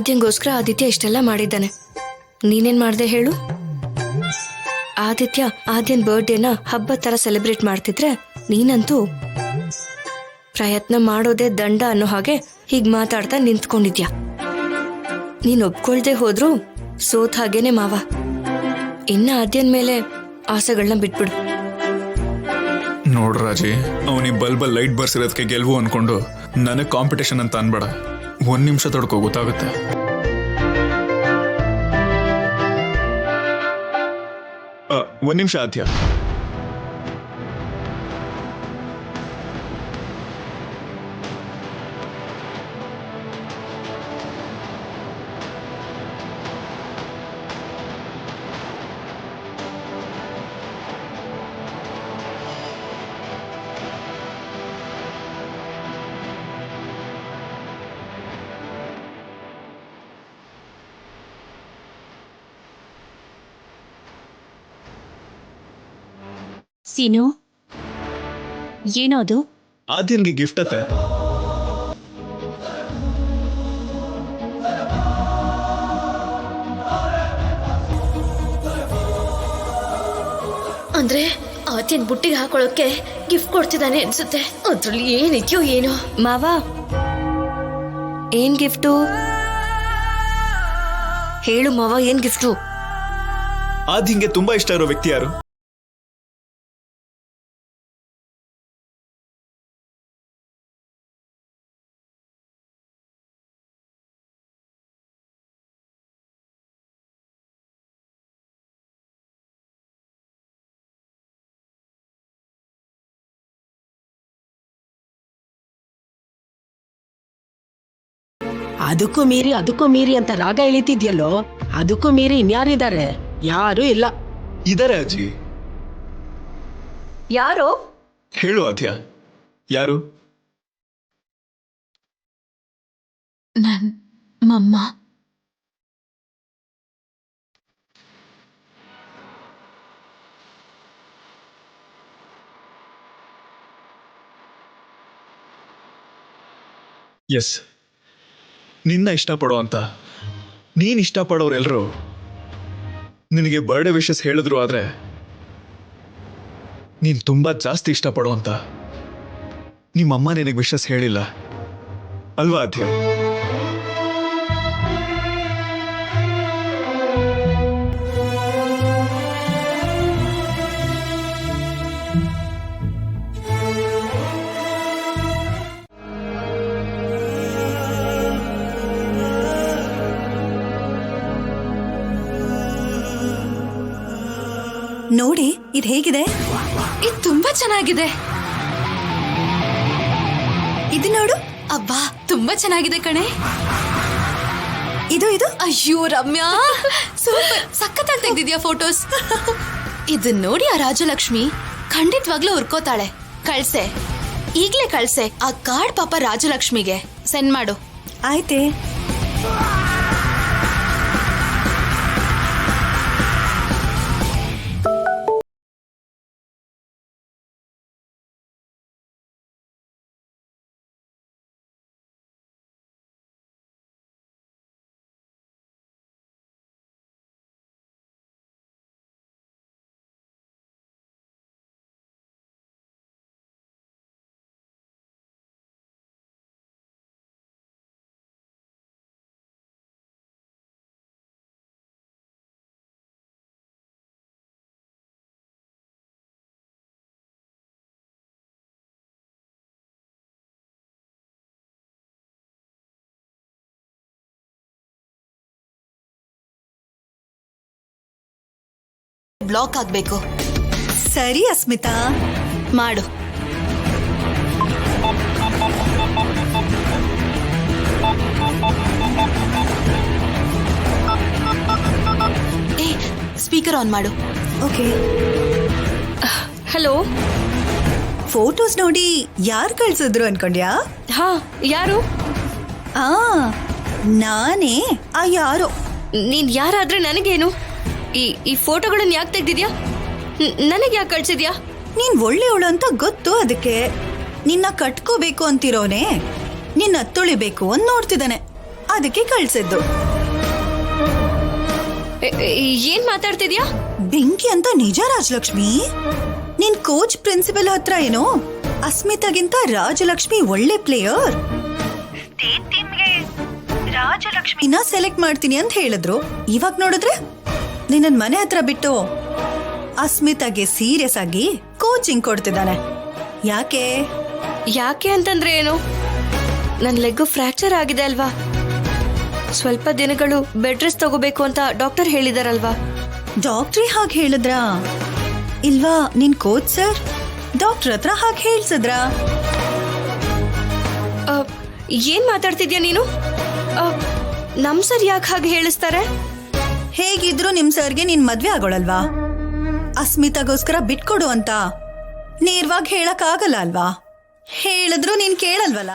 ಆದ್ಯಂಗೋಸ್ಕರ ಆದಿತ್ಯ ಇಷ್ಟೆಲ್ಲ ಮಾಡಿದ್ದಾನೆ. ನೀನೇನ್ ಮಾಡ್ದೆ ಹೇಳು? ಆದಿತ್ಯ ಆದ್ಯನ್ ಬರ್ಡೇನ ಹಬ್ಬ ತರ ಸೆಲೆಬ್ರೇಟ್ ಮಾಡ್ತಿದ್ರೆ ನೀನಂತೂ ಪ್ರಯತ್ನ ಮಾಡೋದೇ ದಂಡ ಅನ್ನೋ ಹಾಗೆ ಹೀಗ್ ಮಾತಾಡ್ತಾ ನಿಂತ್ಕೊಂಡಿದ್ಯಾ. ನೀನ್ ಒಪ್ಕೊಳ್ದೆ ಹೋದ್ರು ಸೋತ್ ಹಾಗೇನೆ ಮಾವ. ಇನ್ನ ಆದ್ಯನ್ ಮೇಲೆ ಆಸೆಗಳನ್ನ ಬಿಟ್ಬಿಡು. ನೋಡ್ರಾಜಿ, ಅವನಿಗೆ ಬಲ್ಬಲ್ ಲೈಟ್ ಬರ್ಸಿರೋದಕ್ಕೆ ಗೆಲ್ವು ಅನ್ಕೊಂಡು ನನಗ್ ಕಾಂಪಿಟೇಷನ್ ಅಂತ ಅನ್ಬೇಡ. 1 ನಿಮಿಷ ತಡ್ಕೋ, ಗೊತ್ತಾಗುತ್ತೆ. ಒಂದು ನಿಮಿಷ ಆದ್ಯ. ಸೀನು, ಏನೋದು? ಆದ್ಯನ್ಗೆ ಗಿಫ್ಟ್ ಅತ್ತೆ. ಅಂದ್ರೆ ಆದ್ಯನ್ ಬುಟ್ಟಿಗೆ ಹಾಕೊಳ್ಳೋಕೆ ಗಿಫ್ಟ್ ಕೊಡ್ತಿದ್ದಾನೆ ಅನ್ಸುತ್ತೆ. ಅದ್ರಲ್ಲಿ ಏನಿದ್ಯೋ ಏನೋ. ಮಾವ, ಏನ್ ಗಿಫ್ಟು ಹೇಳು ಮಾವ, ಏನ್ ಗಿಫ್ಟು? ಆದ್ಯನ್ಗೆ ತುಂಬಾ ಇಷ್ಟ ಇರೋ ವ್ಯಕ್ತಿ ಯಾರು? ಅದಕ್ಕೂ ಮೀರಿ ಅಂತ ರಾಗ ಎಳಿತಿದ್ಯಲ್ಲೋ, ಅದಕ್ಕೂ ಮೀರಿ ಇನ್ಯಾರಿದ್ದಾರೆ? ಯಾರೂ ಇಲ್ಲ. ಇದಾರೆ ಅಜ್ಜಿ. ಯಾರು? ಹೇಳು ಆದ್ಯ, ಯಾರು? ನನ್ ಮಮ್ಮ. ಎಸ್, ನಿನ್ನ ಇಷ್ಟಪಡೋ ಅಂತ ನೀನ್ ಇಷ್ಟಪಡೋರೆಲ್ಲರೂ ನಿನಗೆ ಬರ್ಡೇ ವಿಶಸ್ ಹೇಳಿದ್ರು. ಆದ್ರೆ ನೀನ್ ತುಂಬಾ ಜಾಸ್ತಿ ಇಷ್ಟಪಡೋ ಅಂತ ನಿಮ್ಮಮ್ಮ ನಿನಗೆ ವಿಶಸ್ ಹೇಳಿಲ್ಲ ಅಲ್ವಾ ಆದ್ಯ? ನೋಡಿ, ಇದು ಹೇಗಿದೆ? ಇದು ತುಂಬಾ ಚೆನ್ನಾಗಿದೆ. ಇದು ನೋಡು. ಅಬ್ಬಾ, ತುಂಬಾ ಚೆನ್ನಾಗಿದೆ ಕಣೆ. ಇದು ಅಯ್ಯೋ ರಮ್ಯಾ, ಸೂಪರ್, ಸಖತ್ತಾಗಿ ತೆಗ್ದಿದ್ಯಾ ಫೋಟೋಸ್. ಇದನ್ನ ನೋಡಿ ಆ ರಾಜಲಕ್ಷ್ಮಿ ಖಂಡಿತವಾಗ್ಲೂ ಉರ್ಕೋತಾಳೆ. ಕಳ್ಸೆ, ಈಗ್ಲೇ ಕಳ್ಸೆ ಆ ಕಾರ್ಡ್ ಪಾಪ ರಾಜಲಕ್ಷ್ಮಿಗೆ ಸೆಂಡ್ ಮಾಡು. ಆಯ್ತೆ. ಬ್ಲಾಕ್ ಆಗ್ಬೇಕು. ಸರಿ ಅಸ್ಮಿತಾ, ಮಾಡು. ಏ, ಸ್ಪೀಕರ್ ಆನ್ ಮಾಡು. ಓಕೆ. ಹಲೋ, ಫೋಟೋಸ್ ನೋಡಿ ಯಾರು ಕಳ್ಸಿದ್ರು ಅನ್ಕೊಂಡ್ಯಾ? ಹಾ, ಯಾರು? ಆ ನಾನೇ ಆ ಯಾರೋ. ನೀನ್ ಯಾರಾದ್ರೆ ನನಗೇನು? ಈ ಫೋಟೋಗಳನ್ನ ಯಾಕೆ ತೆಗ್ದಿದ್ಯಾ? ನನಗೆ ಯಾಕೆ ಕಳ್ಸಿದ್ಯಾ? ನೀನ್ ಒಳ್ಳೆಯವಳು ಅಂತ ಗೊತ್ತು, ಅದಕ್ಕೆ ನಿನ್ನ ಕಟ್ಕೋಬೇಕು ಅಂತಿರೋನೆ ನಿನ್ನ ತುಳಿಬೇಕು ಅಂತ ನೋಡ್ತಿದ್ದಾನೆ. ಅದಕ್ಕೆ ಕಳ್ಸಿದ್ದು. ಏನ್ ಮಾತಾಡ್ತಿದ್ಯಾ? ಬೆಂಕಿ ಅಂತ ನಿಜ ರಾಜಲಕ್ಷ್ಮಿ. ನಿನ್ ಕೋಚ್ ಪ್ರಿನ್ಸಿಪಲ್ ಹತ್ರ ಏನೋ ಅಸ್ಮಿತಾಗಿಂತ ರಾಜಲಕ್ಷ್ಮಿ ಒಳ್ಳೆ ಪ್ಲೇಯರ್, ಸ್ಟೇಟ್ ಟೀಮ್ಗೆ ರಾಜಲಕ್ಷ್ಮಿನ ಸೆಲೆಕ್ಟ್ ಮಾಡ್ತೀನಿ ಅಂತ ಹೇಳಿದ್ರು. ಇವಾಗ ನೋಡಿದ್ರೆ ನಿನ್ನ ಮನೆ ಹತ್ರ ಬಿಟ್ಟು ಅಸ್ಮಿತಾಗೆ ಸೀರಿಯಸ್ ಆಗಿ ಕೋಚಿಂಗ್ ಕೊಡ್ತಿದ್ದಾನೆ. ಯಾಕೆ? ಯಾಕೆ ಅಂತಂದ್ರೆ ಏನು? ನನ್ನ ಲೆಗ್ ಫ್ರಾಕ್ಚರ್ ಆಗಿದೆ ಅಲ್ವಾ, ಸ್ವಲ್ಪ ದಿನಗಳು ಬೆಡ್ ರೆಸ್ಟ್ ತಗೋಬೇಕು ಅಂತ ಡಾಕ್ಟರ್ ಹೇಳಿದಾರಲ್ವಾ. ಡಾಕ್ಟ್ರಿ ಹಾಗೆ ಹೇಳಿದ್ರಾ ಇಲ್ವಾ ನಿನ್ ಕೋಚ್ ಸರ್ ಡಾಕ್ಟರ್ ಹತ್ರ ಹಾಗೆ ಹೇಳ್ಸಿದ್ರಾ? ಏನ್ ಮಾತಾಡ್ತಿದ್ಯಾ ನೀನು? ನಮ್ ಸರ್ ಯಾಕೆ ಹಾಗೆ ಹೇಳಿಸ್ತಾರೆ? ಹೇಗಿದ್ರು ನಿಮ್ ಸರ್ಗೆ ನಿನ್ ಮದ್ವೆ ಆಗೋಳಲ್ವಾ, ಅಸ್ಮಿತಾಗೋಸ್ಕರ ಬಿಟ್ಕೊಡು ಅಂತ ನೇರವಾಗಿ ಹೇಳಕ್ ಆಗಲ್ಲ ಅಲ್ವಾ. ಹೇಳಿದ್ರು ನೀನ್ ಕೇಳಲ್ವಲ್ಲ.